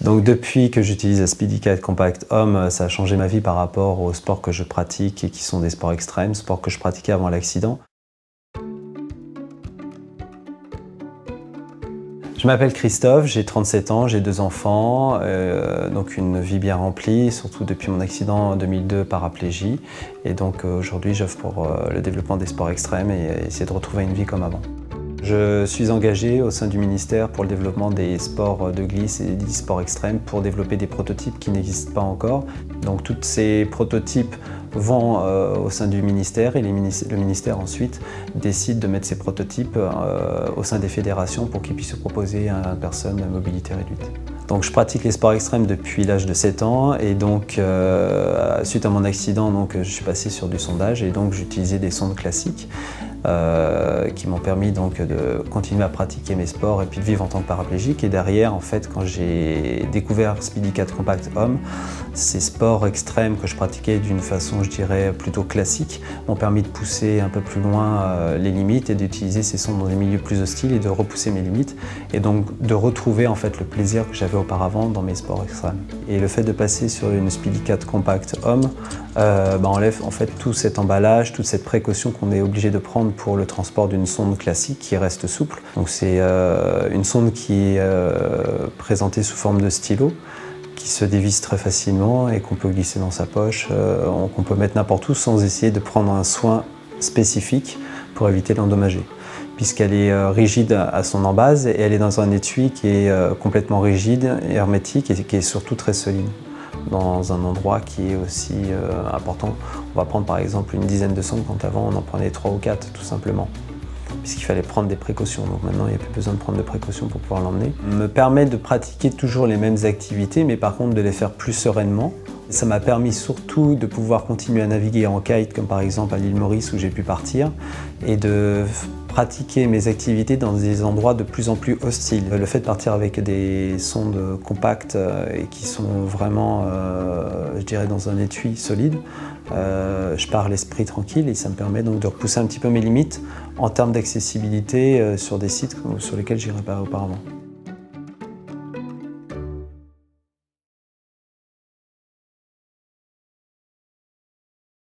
Donc depuis que j'utilise la SpeedyCat Compact Homme, ça a changé ma vie par rapport aux sports que je pratique et qui sont des sports extrêmes, sports que je pratiquais avant l'accident. Je m'appelle Christophe, j'ai 37 ans, j'ai 2 enfants, donc une vie bien remplie, surtout depuis mon accident en 2002 paraplégie. Et donc aujourd'hui j'offre pour le développement des sports extrêmes et essayer de retrouver une vie comme avant. Je suis engagé au sein du ministère pour le développement des sports de glisse et des sports extrêmes pour développer des prototypes qui n'existent pas encore. Donc tous ces prototypes vont au sein du ministère et le ministère ensuite décide de mettre ces prototypes au sein des fédérations pour qu'ils puissent se proposer à une personne à mobilité réduite. Donc je pratique les sports extrêmes depuis l'âge de 7 ans et donc suite à mon accident je suis passé sur du sondage et donc j'utilisais des sondes classiques qui m'ont permis donc de continuer à pratiquer mes sports et puis de vivre en tant que paraplégique. Et derrière, en fait, quand j'ai découvert SpeedyCat Compact Homme, ces sports extrêmes que je pratiquais d'une façon, je dirais, plutôt classique, m'ont permis de pousser un peu plus loin les limites et d'utiliser ces sondes dans des milieux plus hostiles et de repousser mes limites et donc de retrouver en fait le plaisir que j'avais auparavant dans mes sports extrêmes. Et le fait de passer sur une SpeedyCat Compact Homme enlève en fait tout cet emballage, toute cette précaution qu'on est obligé de prendre pour le transport d'une sonde classique qui reste souple. Donc c'est une sonde qui est présentée sous forme de stylo, qui se dévisse très facilement et qu'on peut glisser dans sa poche, qu'on peut mettre n'importe où sans essayer de prendre un soin spécifique pour éviter d'endommager. Puisqu'elle est rigide à son embase et elle est dans un étui qui est complètement rigide, hermétique et qui est surtout très solide. Dans un endroit qui est aussi important. On va prendre par exemple une dizaine de sondes quand avant on en prenait 3 ou 4 tout simplement. Puisqu'il fallait prendre des précautions, donc maintenant il n'y a plus besoin de prendre de précautions pour pouvoir l'emmener. Me permet de pratiquer toujours les mêmes activités mais par contre de les faire plus sereinement. Ça m'a permis surtout de pouvoir continuer à naviguer en kite comme par exemple à l'île Maurice où j'ai pu partir et de pratiquer mes activités dans des endroits de plus en plus hostiles. Le fait de partir avec des sondes compactes et qui sont vraiment, je dirais, dans un étui solide, je pars l'esprit tranquille et ça me permet donc de repousser un petit peu mes limites en termes d'accessibilité sur des sites sur lesquels je n'irais pas auparavant.